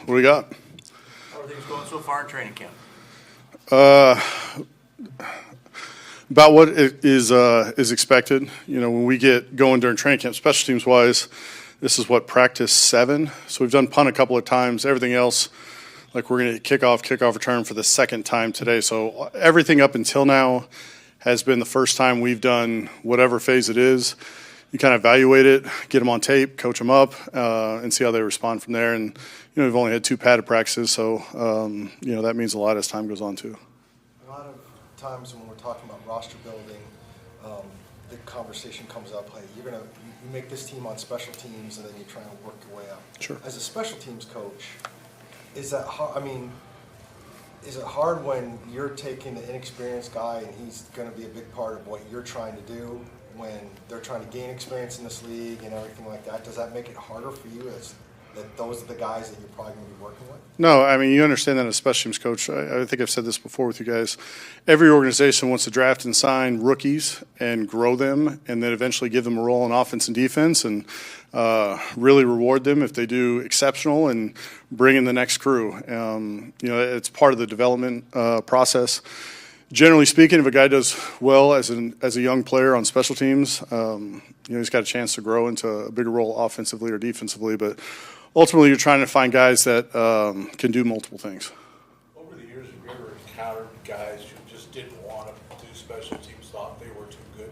What do we got? How are things going so far in training camp? About what is expected. When we get going during training camp, special teams wise, this is practice 7. So we've done punt a couple of times. Everything else, like we're going to kickoff return for the second time today. So everything up until now has been the first time we've done whatever phase it is. You kind of evaluate it, get them on tape, coach them up, and see how they respond from there. And we've only had 2 padded practices, so that means a lot as time goes on too. A lot of times when we're talking about roster building, the conversation comes up, hey, you make this team on special teams, and then you try and work your way up. Sure. As a special teams coach, is that hard? Is it hard when you're taking the inexperienced guy and he's going to be a big part of what you're trying to do when they're trying to gain experience in this league and everything like that? Does that make it harder for you that those are the guys that you're probably going to be working with? No, you understand that as a special teams coach. I think I've said this before with you guys. Every organization wants to draft and sign rookies and grow them and then eventually give them a role in offense and defense and really reward them if they do exceptional and bring in the next crew. It's part of the development process. Generally speaking, if a guy does well as a young player on special teams, he's got a chance to grow into a bigger role offensively or defensively. But ultimately, you're trying to find guys that can do multiple things. Over the years, have you ever encountered guys who just didn't want to do special teams, thought they were too good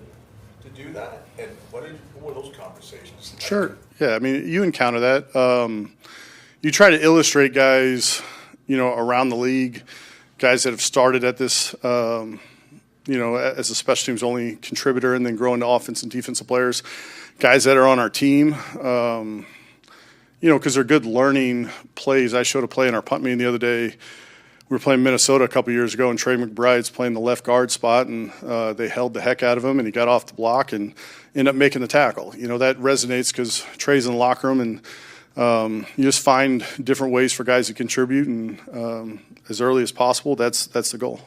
to do that? And what were those conversations like? Sure. Yeah, you encounter that. You try to illustrate guys, around the league, guys that have started at this, as a special teams only contributor and then grow into offense and defensive players, guys that are on our team, because they're good learning plays. I showed a play in our punt meeting the other day. We were playing Minnesota a couple years ago, and Trey McBride's playing the left guard spot, and they held the heck out of him, and he got off the block and ended up making the tackle. That resonates because Trey's in the locker room, and you just find different ways for guys to contribute, and as early as possible, that's the goal.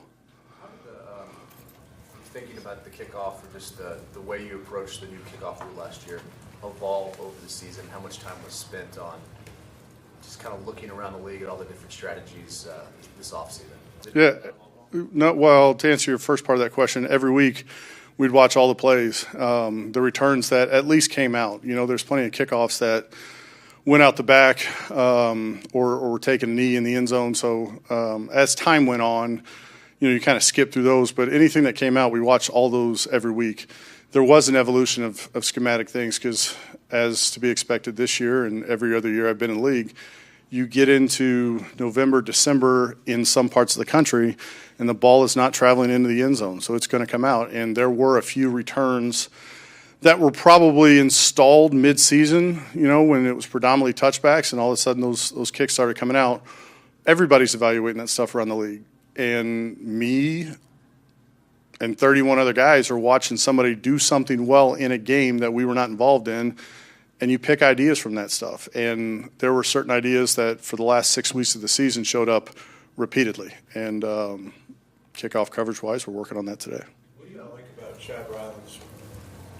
How did thinking about the kickoff or just the way you approached the new kickoff rule last year evolve over the season? How much time was spent on just kind of looking around the league at all the different strategies this offseason? To answer your first part of that question, every week we'd watch all the plays, the returns that at least came out. There's plenty of kickoffs that went out the back or were taking a knee in the end zone. So as time went on, you kind of skip through those. But anything that came out, we watched all those every week. There was an evolution of schematic things because, as to be expected this year and every other year I've been in the league, you get into November, December in some parts of the country, and the ball is not traveling into the end zone. So it's going to come out. And there were a few returns that were probably installed mid-season, when it was predominantly touchbacks, and all of a sudden those kicks started coming out. Everybody's evaluating that stuff around the league. And me and 31 other guys are watching somebody do something well in a game that we were not involved in, and you pick ideas from that stuff. And there were certain ideas that for the last 6 weeks of the season showed up repeatedly. And kickoff coverage-wise, we're working on that today. What do you like about Chad Ryland's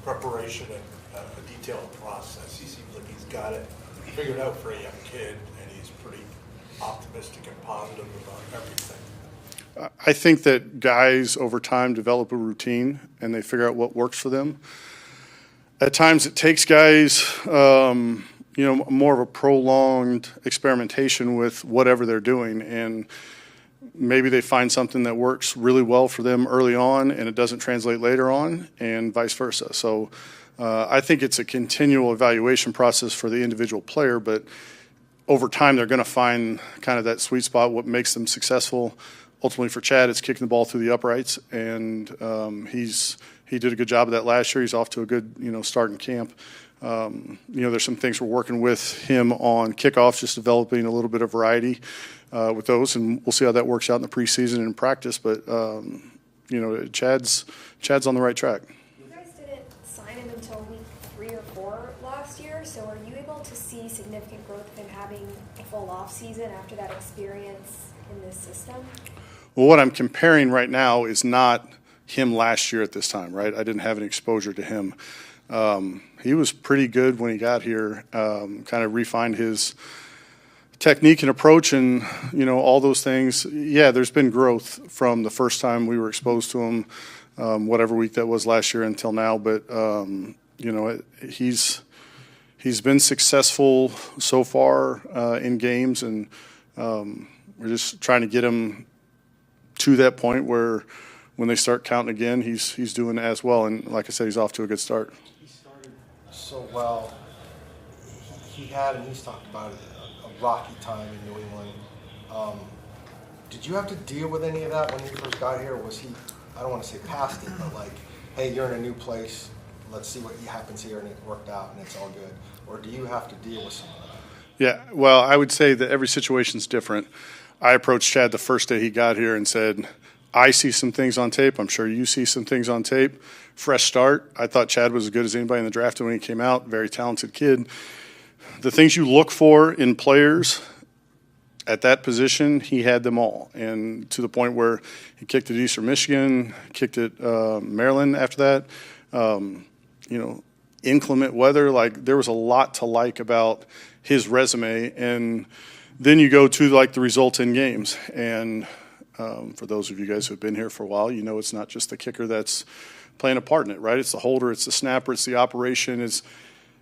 preparation and a detailed process? He seems like he's got it figured out for a young kid, and he's pretty optimistic and positive about everything. I think that guys over time develop a routine and they figure out what works for them. At times it takes guys, more of a prolonged experimentation with whatever they're doing, and maybe they find something that works really well for them early on and it doesn't translate later on, and vice versa. So I think it's a continual evaluation process for the individual player, but over time they're going to find kind of that sweet spot, what makes them successful. Ultimately for Chad, it's kicking the ball through the uprights, and he did a good job of that last year. He's off to a good start in camp. There's some things we're working with him on kickoffs, just developing a little bit of variety with those, and we'll see how that works out in the preseason and in practice. But Chad's on the right track. You guys didn't sign him until week 3 or 4 last year, so are you able to see significant growth of him having a full off season after that experience in this system? Well, what I'm comparing right now is not him last year at this time, right? I didn't have any exposure to him. He was pretty good when he got here, kind of refined his technique and approach and, all those things, yeah, there's been growth from the first time we were exposed to him, whatever week that was last year until now. But, he's been successful so far in games, and we're just trying to get him to that point where when they start counting again, he's doing as well. And like I said, he's off to a good start. He started so well. He had, and he's talked about it, a rocky time in New England. Did you have to deal with any of that when you first got here? Or was he, I don't want to say past it, but like, hey, you're in a new place, let's see what happens here, and it worked out and it's all good? Or do you have to deal with some of that? Yeah, well, I would say that every situation's different. I approached Chad the first day he got here and said, I see some things on tape. I'm sure you see some things on tape. Fresh start. I thought Chad was as good as anybody in the draft when he came out. Very talented kid. The things you look for in players at that position, he had them all. And to the point where he kicked at Eastern Michigan, kicked at Maryland after that. Inclement weather. Like, there was a lot to like about his resume. And then you go to, like, the results in games. And for those of you guys who have been here for a while, it's not just the kicker that's playing a part in it, right? It's the holder, it's the snapper, it's the operation. Is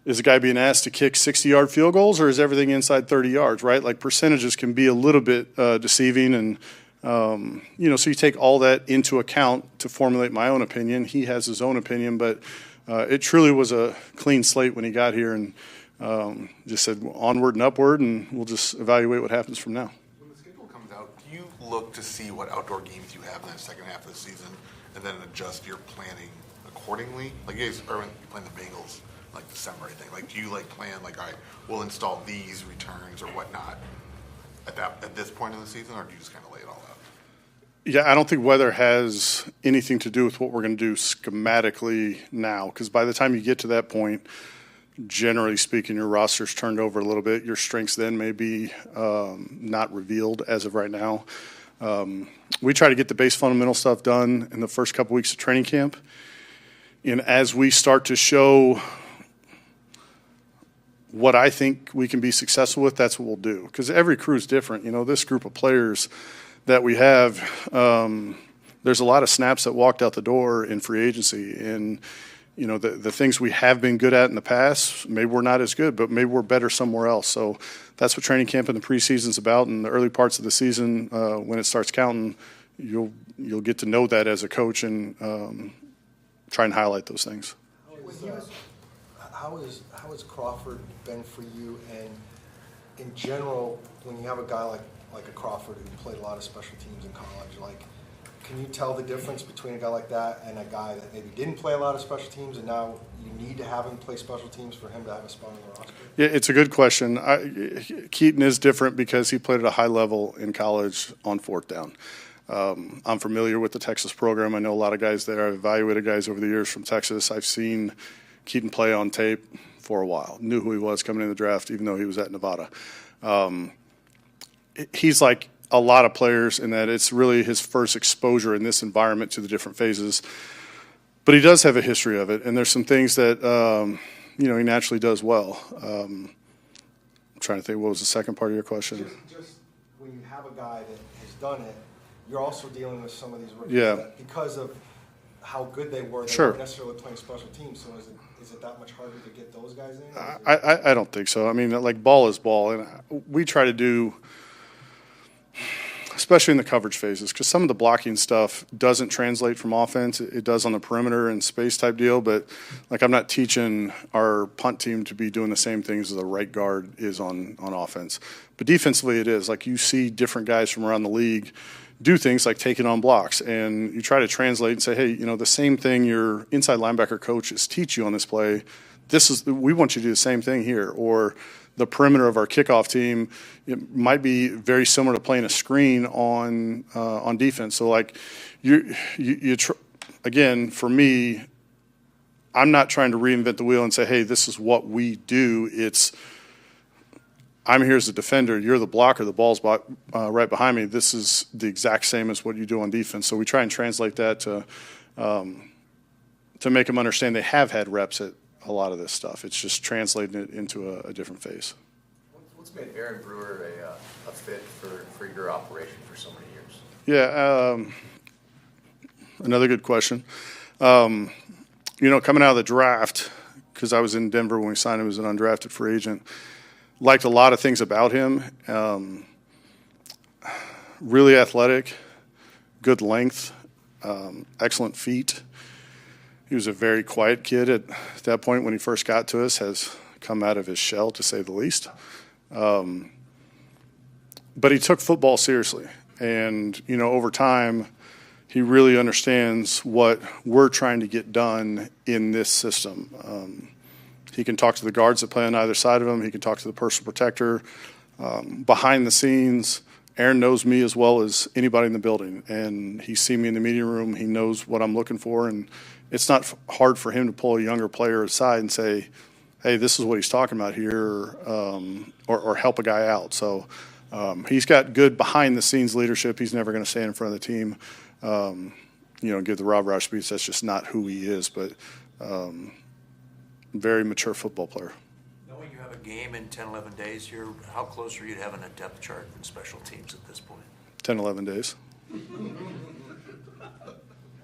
a guy being asked to kick 60-yard field goals, or is everything inside 30 yards, right? Like, percentages can be a little bit deceiving. And, so you take all that into account to formulate my own opinion. He has his own opinion, but it truly was a clean slate when he got here, and just said onward and upward, and we'll just evaluate what happens from now. When the schedule comes out, do you look to see what outdoor games you have in the second half of the season and then adjust your planning accordingly? Like, you guys are playing the Bengals like December, I think. Like, do you plan all right, we'll install these returns or whatnot at this point in the season, or do you just kind of lay it all out? Yeah, I don't think weather has anything to do with what we're going to do schematically now, because by the time you get to that point, generally speaking, your roster's turned over a little bit. Your strengths then may be not revealed as of right now. We try to get the base fundamental stuff done in the first couple weeks of training camp. And as we start to show what I think we can be successful with, that's what we'll do. Because every crew is different. This group of players that we have, there's a lot of snaps that walked out the door in free agency. And, the things we have been good at in the past, maybe we're not as good, but maybe we're better somewhere else. So that's what training camp and the preseason's about. And the early parts of the season, when it starts counting, you'll get to know that as a coach and try and highlight those things. How has Crawford been for you? And in general, when you have a guy like a Crawford who played a lot of special teams in college, can you tell the difference between a guy like that and a guy that maybe didn't play a lot of special teams and now you need to have him play special teams for him to have a spot on the roster? Yeah, it's a good question. Keaton is different because he played at a high level in college on fourth down. I'm familiar with the Texas program. I know a lot of guys there. I've evaluated guys over the years from Texas. I've seen Keaton play on tape for a while. Knew who he was coming in the draft, even though he was at Nevada. He's like a lot of players in that it's really his first exposure in this environment to the different phases. But he does have a history of it, and there's some things that he naturally does well. I'm trying to think, what was the second part of your question? Just when you have a guy that has done it, you're also dealing with some of these rookies that because of how good they were, they weren't necessarily playing special teams. So is it that much harder to get those guys in? I don't think so. I mean, like, ball is ball, and we try to do, especially in the coverage phases, because some of the blocking stuff doesn't translate from offense. It does on the perimeter and space type deal, but like, I'm not teaching our punt team to be doing the same things as the right guard is on offense. But defensively it is. Like, you see different guys from around the league do things like taking on blocks, and you try to translate and say, hey, the same thing your inside linebacker coaches teach you on this play, we want you to do the same thing here. Or the perimeter of our kickoff team, it might be very similar to playing a screen on defense. So, like, again, for me, I'm not trying to reinvent the wheel and say, hey, this is what we do. It's, I'm here as a defender, you're the blocker, the ball's right behind me. This is the exact same as what you do on defense. So we try and translate that to make them understand they have had reps at a lot of this stuff. It's just translating it into a different phase. What's What's made Aaron Brewer a fit for your operation for so many years? Yeah, another good question. Coming out of the draft, because I was in Denver when we signed him as an undrafted free agent, liked a lot of things about him. Really athletic, good length, excellent feet. He was a very quiet kid at that point when he first got to us, has come out of his shell, to say the least. But he took football seriously. And, over time, he really understands what we're trying to get done in this system. He can talk to the guards that play on either side of him. He can talk to the personal protector. Behind the scenes, Aaron knows me as well as anybody in the building. And he's seen me in the meeting room. He knows what I'm looking for. And it's not hard for him to pull a younger player aside and say, hey, this is what he's talking about here, or help a guy out. So he's got good behind-the-scenes leadership. He's never going to stand in front of the team, give the rah-rah speech. That's just not who he is, but very mature football player. Knowing you have a game in 10, 11 days here, how close are you to having a depth chart in special teams at this point? 10, 11 days. When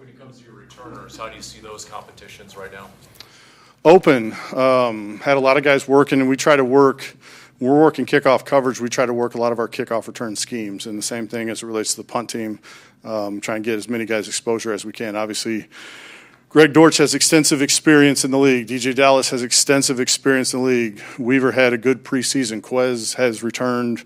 it comes to your returners, how do you see those competitions right now? Open. Had a lot of guys working, and we try to work. When we're working kickoff coverage, we try to work a lot of our kickoff return schemes, and the same thing as it relates to the punt team. Try and get as many guys exposure as we can. Obviously, Greg Dortch has extensive experience in the league. DJ Dallas has extensive experience in the league. Weaver had a good preseason. Quez has returned,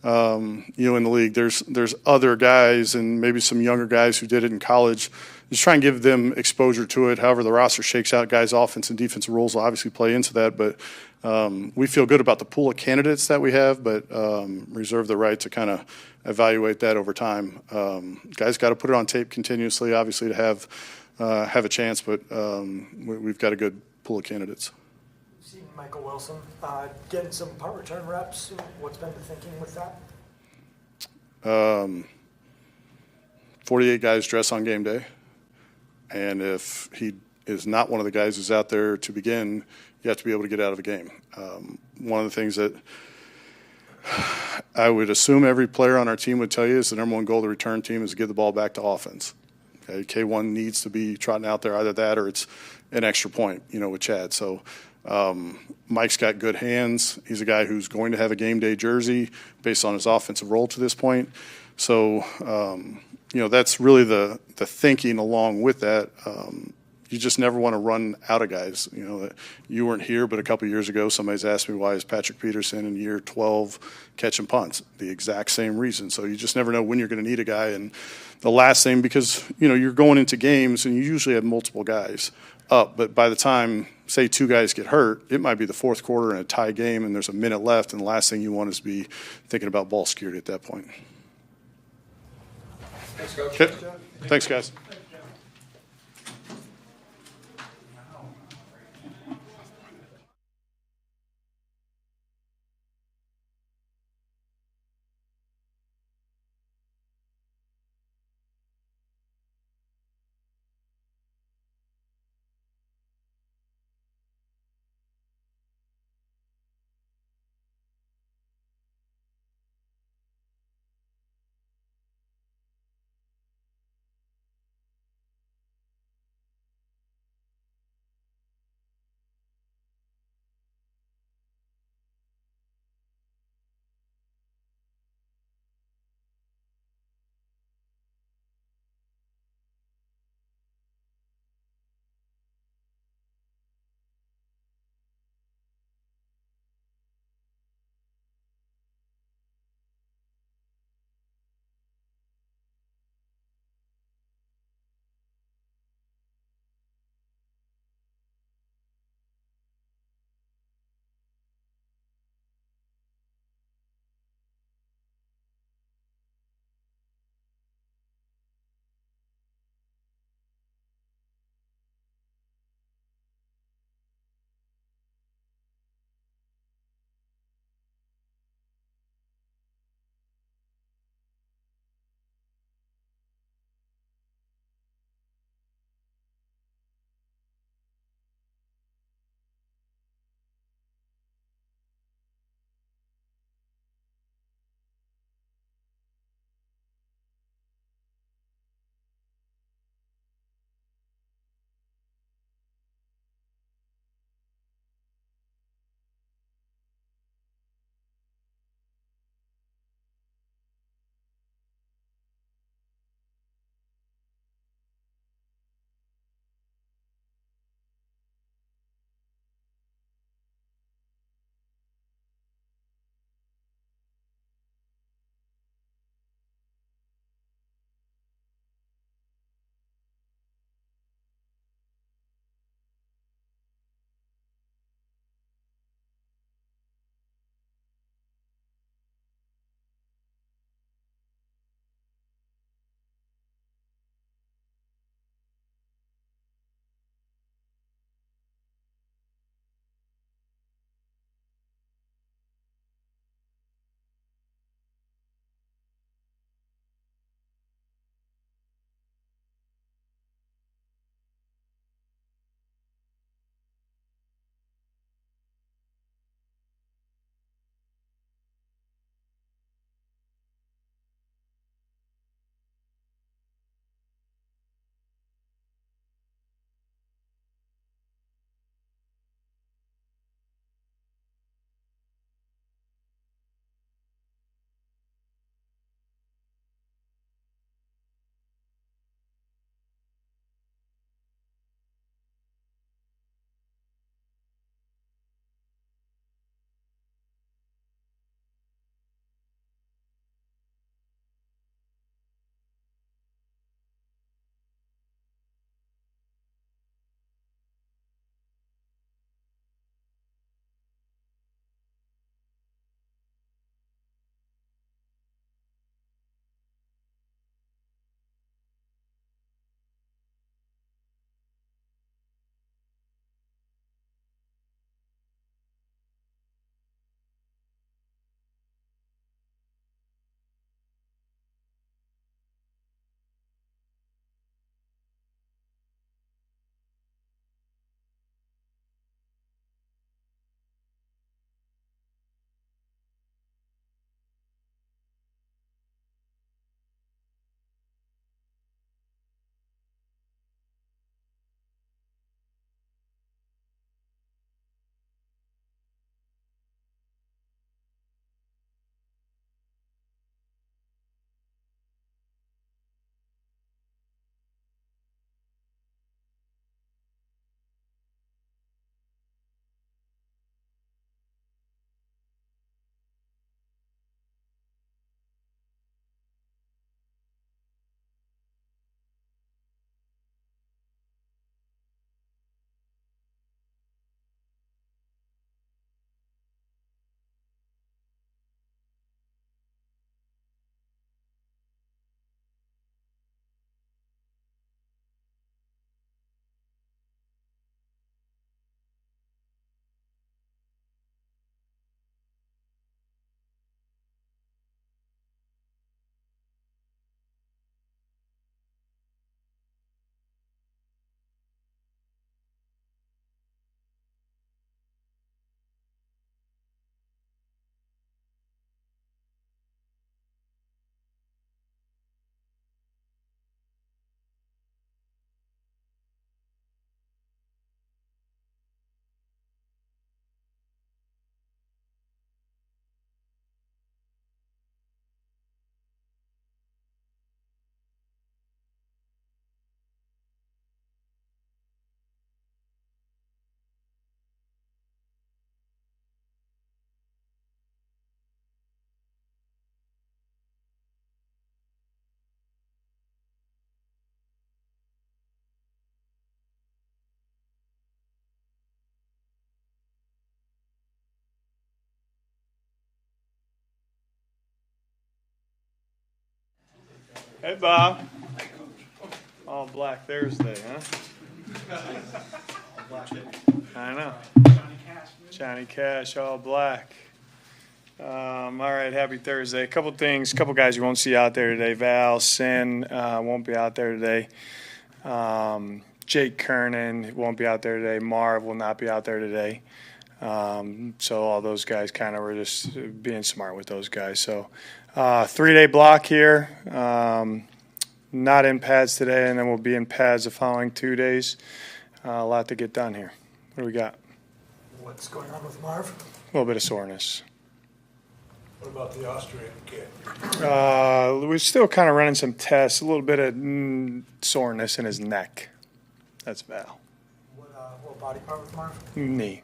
in the league. There's other guys and maybe some younger guys who did it in college. Just try and give them exposure to it. However the roster shakes out, guys' offense and defensive roles will obviously play into that. But we feel good about the pool of candidates that we have, but reserve the right to kind of evaluate that over time. Guys got to put it on tape continuously, obviously, to have a chance, but we've got a good pool of candidates. See Michael Wilson getting some punt return reps. What's been the thinking with that? 48 guys dress on game day, and if he is not one of the guys who's out there to begin, you have to be able to get out of a game. One of the things that I would assume every player on our team would tell you is the number one goal of the return team is to give the ball back to offense. Okay, K1 needs to be trotting out there, either that or it's an extra point, with Chad. So Mike's got good hands. He's a guy who's going to have a game day jersey based on his offensive role to this point. So, that's really the thinking along with that. You just never want to run out of guys. You weren't here, but a couple of years ago, somebody's asked me why is Patrick Peterson in year 12 catching punts? The exact same reason. So you just never know when you're going to need a guy. And the last thing, because, you're going into games and you usually have multiple guys up, but by the time, say, two guys get hurt, it might be the fourth quarter in a tie game and there's a minute left, and the last thing you want is to be thinking about ball security at that point. Thanks, Coach. Okay. Thanks, guys. Hey, Bob. All black Thursday, huh? I know. Johnny Cash, all black. All right, happy Thursday. A couple things, couple guys you won't see out there today. Val, Sin won't be out there today. Jake Kernan won't be out there today. Marv will not be out there today. So all those guys kind of were just being smart with those guys. So 3-day block here. Not in pads today, and then we'll be in pads the following 2 days. A lot to get done here. What do we got? What's going on with Marv? A little bit of soreness. What about the Austrian kid? We're still kind of running some tests. A little bit of soreness in his neck. That's Val. What body part with Marv? Knee.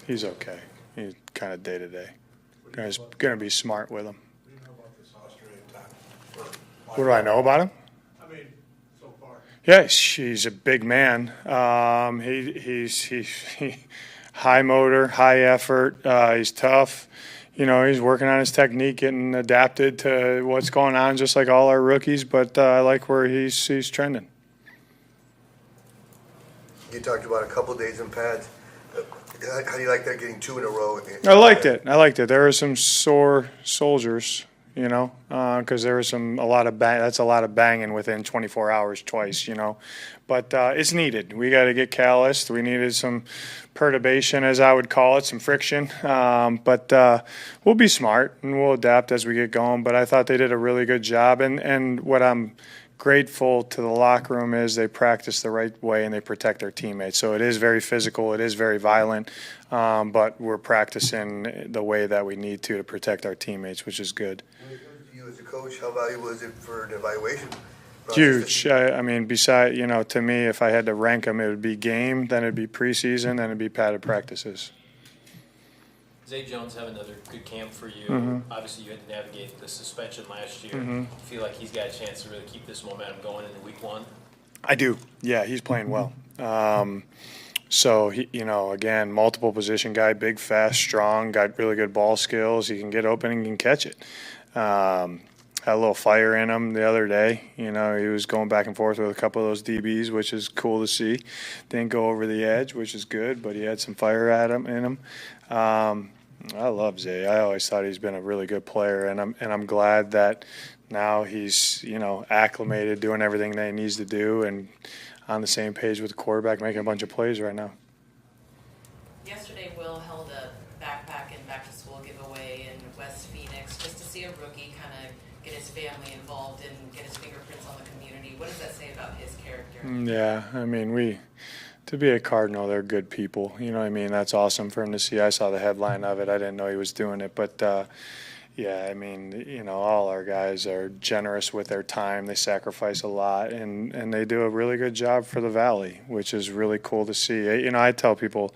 He's okay. He's kind of day to day. Going to be smart with him. What do you know about this Austrian time? What do I know about him? I mean, so far. Yeah, he's a big man. He's high motor, high effort. He's tough. You know, he's working on his technique, getting adapted to what's going on, just like all our rookies. But I like where he's trending. You talked about a couple days in pads. How do you like that, getting 2 in a row? I liked it. There were some sore soldiers, you know, because there was a lot of banging within 24 hours twice, you know. But it's needed. We got to get calloused. We needed some perturbation, as I would call it, some friction. But we'll be smart and we'll adapt as we get going. But I thought they did a really good job. And what I'm grateful to the locker room is they practice the right way and they protect their teammates. So it is very physical, it is very violent, but we're practicing the way that we need to protect our teammates, which is good. When it comes to you as a coach, how valuable is it for an evaluation process? Huge. I mean, beside, you know, to me, if I had to rank them, it would be game, then it'd be preseason, then it'd be padded practices. Zay Jones have another good camp for you. Mm-hmm. Obviously, you had to navigate the suspension last year. Do you feel like he's got a chance to really keep this momentum going into week 1? I do. Yeah, he's playing well. So, he, you know, again, multiple position guy, big, fast, strong, got really good ball skills. He can get open and can catch it. Had a little fire in him the other day. You know, he was going back and forth with a couple of those DBs, which is cool to see. Didn't go over the edge, which is good, but he had some fire in him. I love Zay. I always thought he's been a really good player, and I'm glad that now he's, you know, acclimated, doing everything that he needs to do, and on the same page with the quarterback, making a bunch of plays right now. Yesterday, Will held a backpack and back-to-school giveaway in West Phoenix just to see a rookie kind of get his family involved and get his fingerprints on the community. What does that say about his character? Yeah, I mean, to be a Cardinal, they're good people. You know what I mean? That's awesome for him to see. I saw the headline of it. I didn't know he was doing it. But, yeah, I mean, you know, all our guys are generous with their time. They sacrifice a lot, and they do a really good job for the Valley, which is really cool to see. You know, I tell people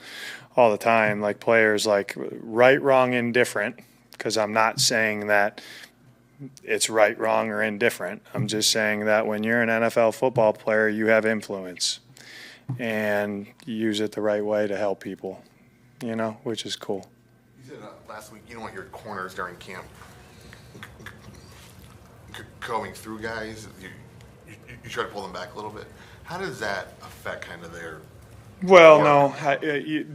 all the time, like players, like right, wrong, indifferent, because I'm not saying that it's right, wrong, or indifferent. I'm just saying that when you're an NFL football player, you have influence. And use it the right way to help people, you know, which is cool. You said last week you don't want your corners during camp going through guys. You try to pull them back a little bit. How does that affect kind of their? Well, no,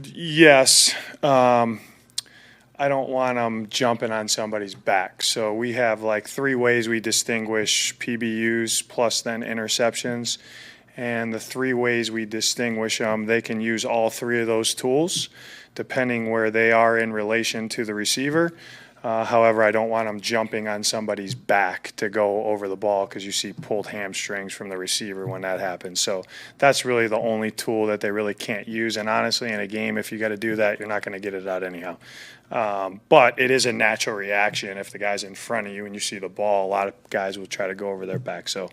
yes. I don't want them jumping on somebody's back. So we have like 3 ways we distinguish PBUs plus then interceptions. And the 3 ways we distinguish them, they can use all 3 of those tools depending where they are in relation to the receiver. However, I don't want them jumping on somebody's back to go over the ball because you see pulled hamstrings from the receiver when that happens. So that's really the only tool that they really can't use. And honestly, in a game, if you got to do that, you're not going to get it out anyhow. But it is a natural reaction. If the guy's in front of you and you see the ball, a lot of guys will try to go over their back. So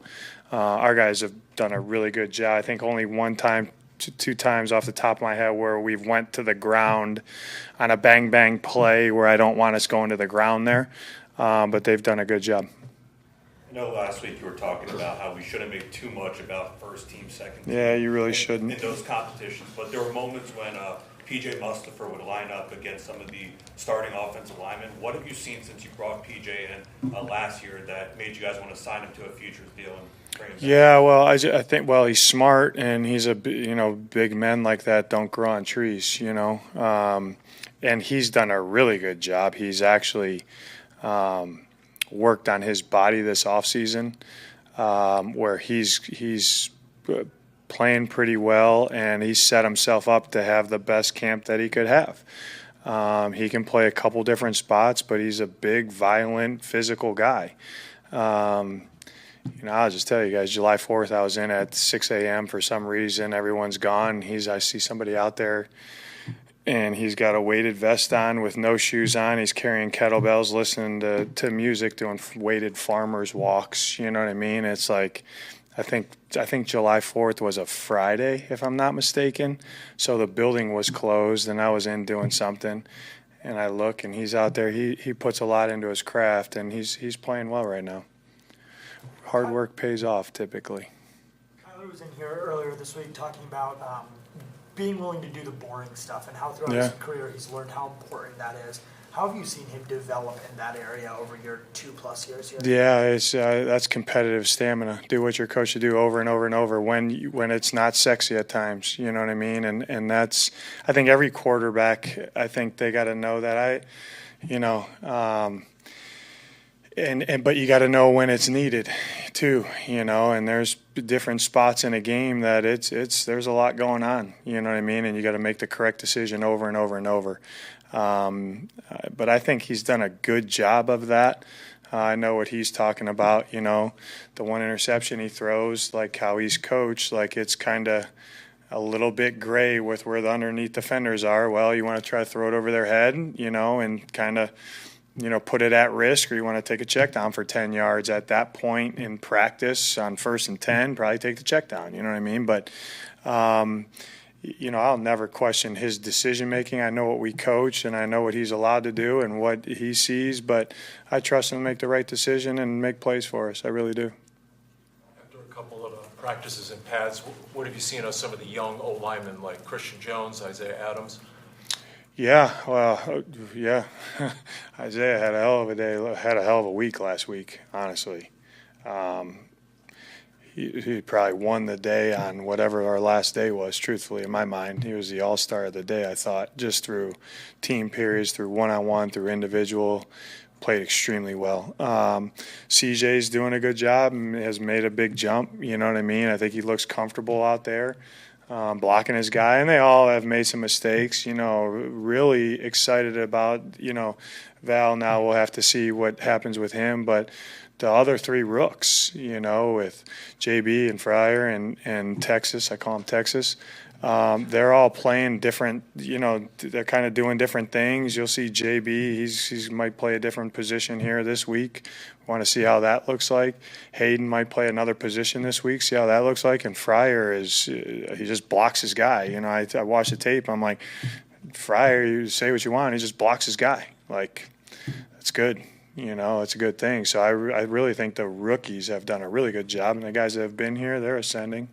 our guys have done a really good job. I think only 1 time, 2 times off the top of my head where we've went to the ground on a bang-bang play where I don't want us going to the ground there. But they've done a good job. I know last week you were talking about how we shouldn't make too much about first team, second team. Yeah, you really shouldn't. In those competitions. But there were moments when PJ Mustafer would line up against some of the starting offensive linemen. What have you seen since you brought PJ in last year that made you guys want to sign him to a futures deal and bring him back? Yeah, well, I think, well, he's smart, and he's big men like that don't grow on trees, and he's done a really good job. He's actually worked on his body this offseason, where he's playing pretty well, and he set himself up to have the best camp that he could have. He can play a couple different spots, but he's a big, violent, physical guy. I'll just tell you guys, July 4th, I was in at 6 a.m. for some reason. Everyone's gone. I see somebody out there, and he's got a weighted vest on with no shoes on. He's carrying kettlebells, listening to music, doing weighted farmers walks. You know what I mean? It's like, I think July 4th was a Friday, if I'm not mistaken. So the building was closed, and I was in doing something, and I look, and he's out there. He puts a lot into his craft, and he's playing well right now. Hard work pays off typically. Kyler was in here earlier this week talking about being willing to do the boring stuff and how throughout Yeah. his career he's learned how important that is. How have you seen him develop in that area over your 2+ years here? Yeah, it's that's competitive stamina. Do what your coach should do over and over and over when it's not sexy at times. You know what I mean? And that's, I think every quarterback, I think they got to know that. But you got to know when it's needed too, and there's different spots in a game that there's a lot going on, you know what I mean? And you got to make the correct decision over and over and over. But I think he's done a good job of that. I know what he's talking about, the one interception he throws, like how he's coached, like it's kind of a little bit gray with where the underneath defenders are. Well, you want to try to throw it over their head, and kind of, put it at risk, or you want to take a check down for 10 yards at that point in practice on 1st and 10, probably take the check down, you know what I mean? But, I'll never question his decision making. I know what we coach, and I know what he's allowed to do and what he sees, but I trust him to make the right decision and make plays for us. I really do. After a couple of practices and pads, what have you seen of some of the young O-linemen like Christian Jones, Isaiah Adams? Yeah, well, yeah. Isaiah had a hell of a day, had a hell of a week last week, honestly. He probably won the day on whatever our last day was, truthfully, in my mind. He was the all-star of the day, I thought, just through team periods, through one-on-one, through individual, played extremely well. CJ's doing a good job and has made a big jump, you know what I mean? I think he looks comfortable out there. Blocking his guy, and they all have made some mistakes, really excited about, Val. Now we'll have to see what happens with him, but the other 3 rooks, with JB and Fryer and Texas, I call him Texas, they're all playing different, they're kind of doing different things. You'll see JB, he's might play a different position here this week. Want to see how that looks like. Hayden might play another position this week, see how that looks like. And Fryer he just blocks his guy. I watch the tape, I'm like, Fryer, you say what you want, he just blocks his guy. Like, that's good. It's a good thing. So I really think the rookies have done a really good job, and the guys that have been here, they're ascending.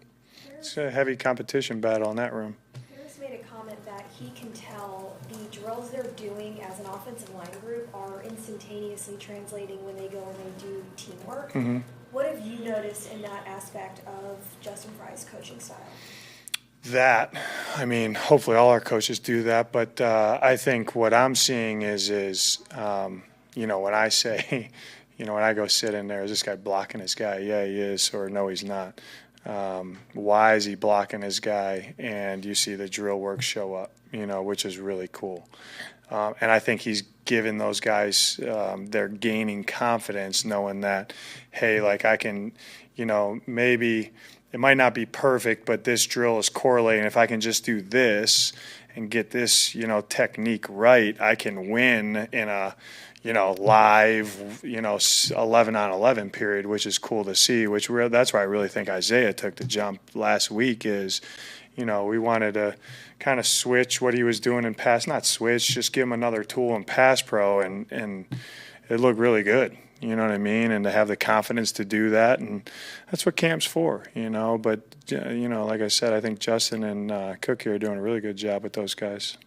It's a heavy competition battle in that room. Harris made a comment that he can tell the drills they're doing as an offensive line group are instantaneously translating when they go and they do teamwork. Mm-hmm. What have you noticed in that aspect of Justin Fry's coaching style? Hopefully all our coaches do that, but I think what I'm seeing is when I say, when I go sit in there, is this guy blocking his guy? Yeah, he is, or no, he's not. Why is he blocking his guy? And you see the drill work show up, which is really cool. And I think he's given those guys, they're gaining confidence knowing that, hey, like I can, maybe it might not be perfect, but this drill is correlating. If I can just do this and get this, technique right, I can win in a, live, 11-on-11 period, which is cool to see, that's why I really think Isaiah took the jump last week is, we wanted to kind of switch what he was doing in pass, not switch, just give him another tool in pass pro and it looked really good. You know what I mean? And to have the confidence to do that, and that's what camp's for, you know. But, you know, like I said, I think Justin and Cook here are doing a really good job with those guys.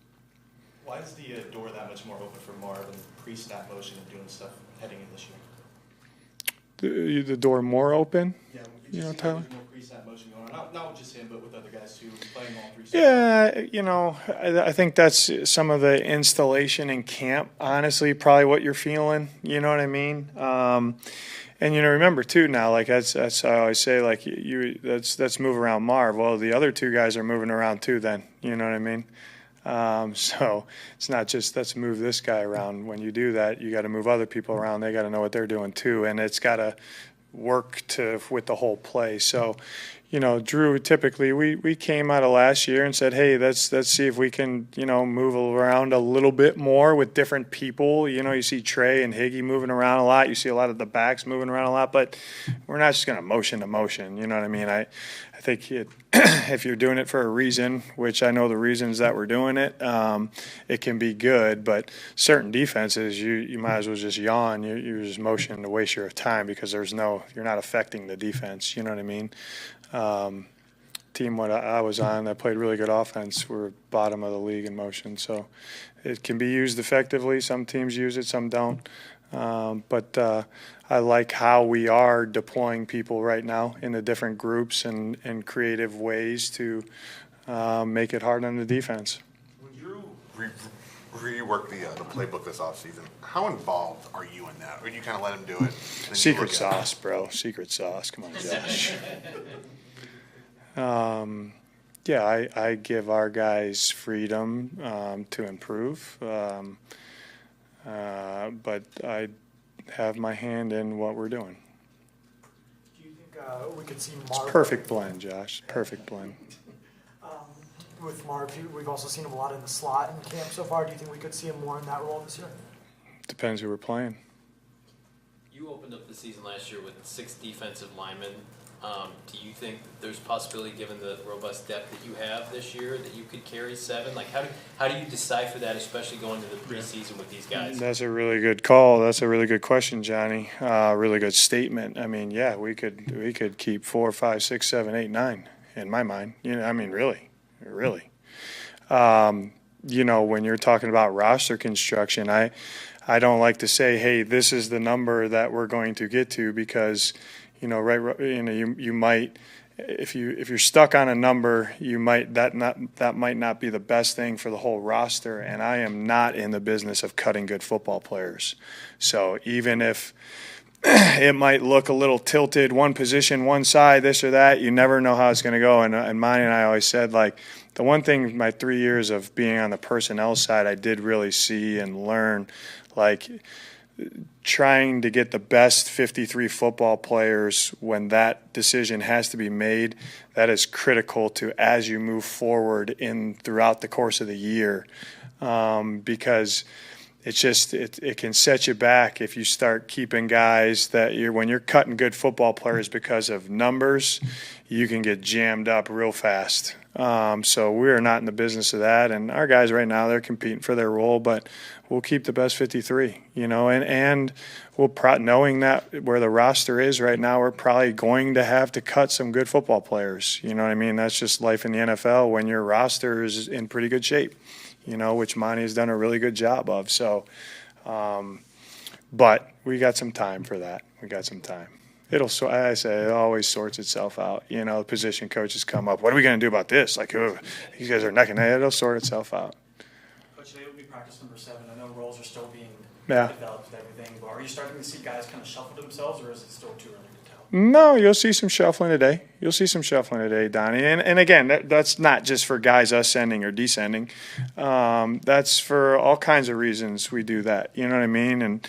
Why is the door that much more open for Marv and pre-snap motion and doing stuff heading in this year? The door more open? Yeah, you know, Tyler? There's more pre-snap motion going on. Not with just him, but with other guys too, playing all three. Yeah, you know, I think that's some of the installation in camp, honestly, probably what you're feeling, you know what I mean? And, you know, remember too now, like that's how I always say, like that's move around Marv. Well, the other two guys are moving around too then, you know what I mean? So it's not just let's move this guy around. When you do that, you got to move other people around. They got to know what they're doing too, and it's got to work with the whole play. So, you know, Drew, typically we came out of last year and said, hey, let's see if we can, you know, move around a little bit more with different people. You know, you see Trey and Higgy moving around a lot. You see a lot of the backs moving around a lot, but we're not just going to motion to motion. You know what I mean? I think if you're doing it for a reason, which I know the reasons that we're doing it, it can be good. But certain defenses, you might as well just yawn. You're just motioning to waste your time because you're not affecting the defense. You know what I mean? Team what I was on that played really good offense were bottom of the league in motion. So it can be used effectively. Some teams use it, some don't. But I like how we are deploying people right now in the different groups and creative ways to make it hard on the defense. When you rework the playbook this offseason, how involved are you in that? Or do you kind of let him do it? Secret sauce, bro. Secret sauce. Come on, Josh. Yeah, I give our guys freedom to improve. But I have my hand in what we're doing. Do you think we could see Marv? Perfect blend, Josh. Perfect blend. With Marv, we've also seen him a lot in the slot in camp so far. Do you think we could see him more in that role this year? Depends who we're playing. You opened up the season last year with 6 defensive linemen. Do you think that there's a possibility, given the robust depth that you have this year, that you could carry 7? Like, how do you decipher that, especially going into the preseason with these guys? That's a really good call. That's a really good question, Johnny. Really good statement. I mean, yeah, we could keep 4, 5, 6, 7, 8, 9 in my mind. You know, I mean, really. You know, when you're talking about roster construction, I don't like to say, hey, this is the number that we're going to get to, because you might, if you're stuck on a number, that might not be the best thing for the whole roster. And I am not in the business of cutting good football players. So even if it might look a little tilted, one position, one side, this or that, you never know how it's going to go. And Monty and I always said, like, the one thing my 3 years of being on the personnel side, I did really see and learn, like, trying to get the best 53 football players when that decision has to be made, that is critical to as you move forward throughout the course of the year, because it can set you back if you start keeping guys when you're cutting good football players because of numbers, you can get jammed up real fast. So we're not in the business of that, and our guys right now, they're competing for their role, but we'll keep the best 53, and we'll knowing that where the roster is right now, we're probably going to have to cut some good football players. You know what I mean? That's just life in the NFL when your roster is in pretty good shape, which Monty has done a really good job of. So, but we got some time for that. We got some time. I say it always sorts itself out. The position coaches come up. What are we going to do about this? Like, these guys are neck and neck. It'll sort itself out. Coach, today will be practice number 7. I know roles are still being developed and everything, but are you starting to see guys kind of shuffle themselves, or is it still too early to tell? No, you'll see some shuffling today. You'll see some shuffling today, Donnie. And again, that's not just for guys ascending or descending. That's for all kinds of reasons we do that. You know what I mean? And,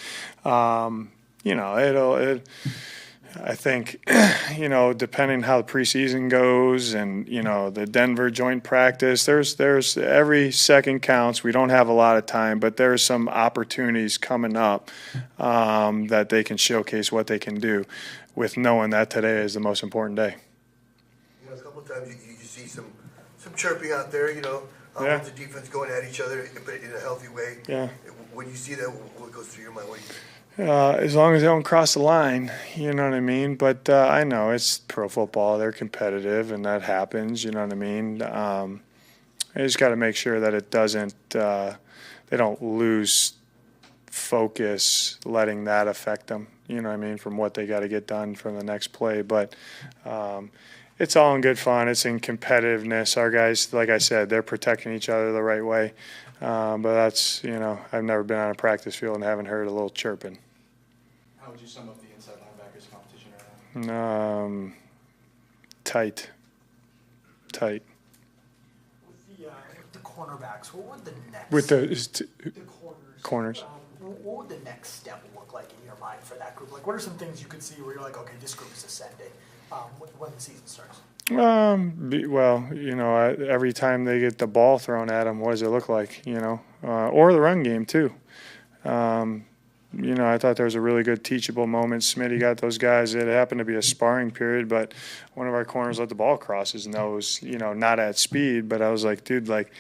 I think, depending how the preseason goes and, the Denver joint practice, there's every second counts. We don't have a lot of time, but there's some opportunities coming up that they can showcase what they can do with knowing that today is the most important day. A couple of times you see some chirping out there, offensive defense going at each other, but in a healthy way. Yeah. When you see that, what goes through your mind? As long as they don't cross the line, you know what I mean? But I know it's pro football. They're competitive, and that happens, you know what I mean? I just got to make sure that it doesn't they don't lose focus letting that affect them, you know what I mean, from what they got to get done from the next play. But it's all in good fun. It's in competitiveness. Our guys, like I said, they're protecting each other the right way. But that's, you know, I've never been on a practice field and haven't heard a little chirping. How would you sum up the inside linebackers competition right now? Tight. With the cornerbacks, what would the next With the corners. What would the next step look like in your mind for that group? Like, what are some things you could see where you're like, okay, this group is ascending when the season starts? Well, you know, every time they get the ball thrown at them, what does it look like, you know? Or the run game, too. You know, I thought there was a really good teachable moment. Smitty got those guys. It happened to be a sparring period, but one of our corners let the ball cross his nose, you know, not at speed. But I was like, dude, like,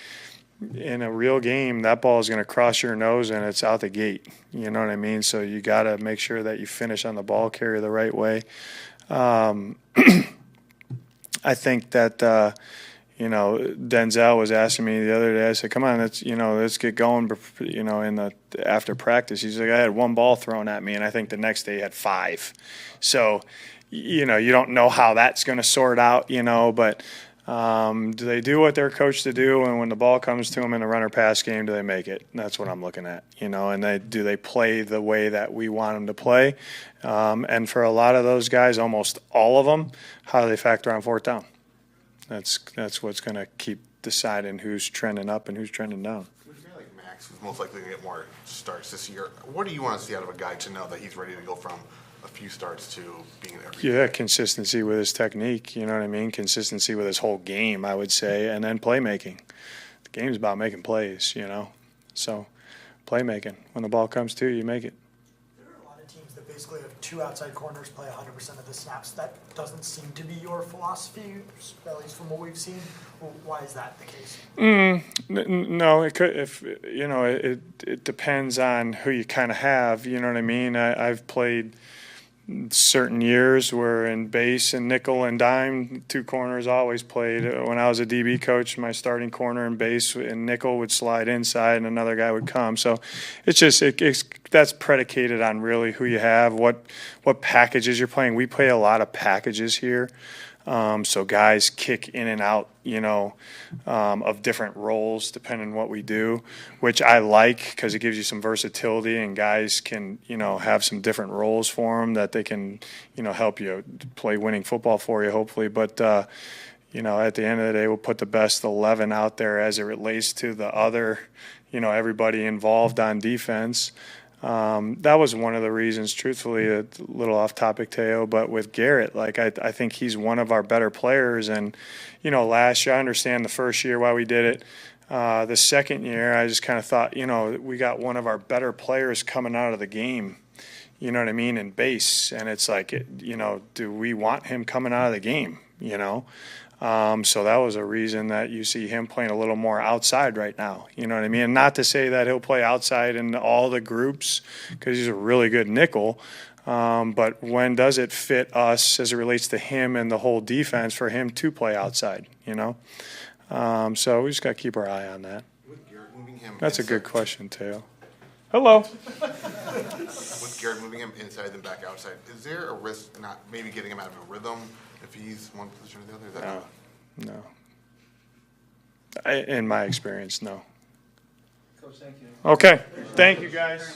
in a real game, that ball is going to cross your nose and it's out the gate. You know what I mean? So you got to make sure that you finish on the ball carrier the right way. I think that, you know, Denzel was asking me the other day, I said, come on, let's get going, you know, after practice. He's like, I had one ball thrown at me, and I think the next day he had 5. So, you know, you don't know how that's going to sort out, you know, but do they do what they're coached to do, and when the ball comes to them in the runner pass game, do they make it? That's what I'm looking at, you know, and do they play the way that we want them to play? And for a lot of those guys, almost all of them, how do they factor on 4th down? That's what's going to keep deciding who's trending up and who's trending down. With a guy like Max, who's most likely to get more starts this year, what do you want to see out of a guy to know that he's ready to go from a few starts to being an every? Yeah, consistency with his technique, you know what I mean? Consistency with his whole game, I would say, and then playmaking. The game's about making plays, you know? So, playmaking. When the ball comes to you, you make it. There are a lot of teams that basically have 2 outside corners play 100% of the snaps. That doesn't seem to be your philosophy, at least from what we've seen. Well, why is that the case? No, it could. If you know, it depends on who you kind of have. You know what I mean? I've played certain years where in base and nickel and dime, 2 corners always played. When I was a DB coach, my starting corner and base and nickel would slide inside and another guy would come. So it's just that's predicated on really who you have, what packages you're playing. We play a lot of packages here. So guys kick in and out, you know, of different roles depending on what we do, which I like because it gives you some versatility and guys can, you know, have some different roles for them that they can, you know, help you play winning football for you, hopefully. But, you know, at the end of the day, we'll put the best 11 out there as it relates to the other, you know, everybody involved on defense. That was one of the reasons, truthfully, a little off topic, Teo, but with Garrett, like I think he's one of our better players. And, you know, last year, I understand the first year why we did it. The second year, I just kind of thought, you know, we got one of our better players coming out of the game, you know what I mean, in base. And it's like, you know, do we want him coming out of the game, you know? So that was a reason that you see him playing a little more outside right now. You know what I mean? And not to say that he'll play outside in all the groups because he's a really good nickel. But when does it fit us as it relates to him and the whole defense for him to play outside, you know? So we just got to keep our eye on that. That's a good question, Teo. Hello. With Garrett moving him inside and back outside, is there a risk not maybe getting him out of a rhythm if he's one position or the other? No. In my experience, no. Coach, thank you. Okay. Thank you, guys.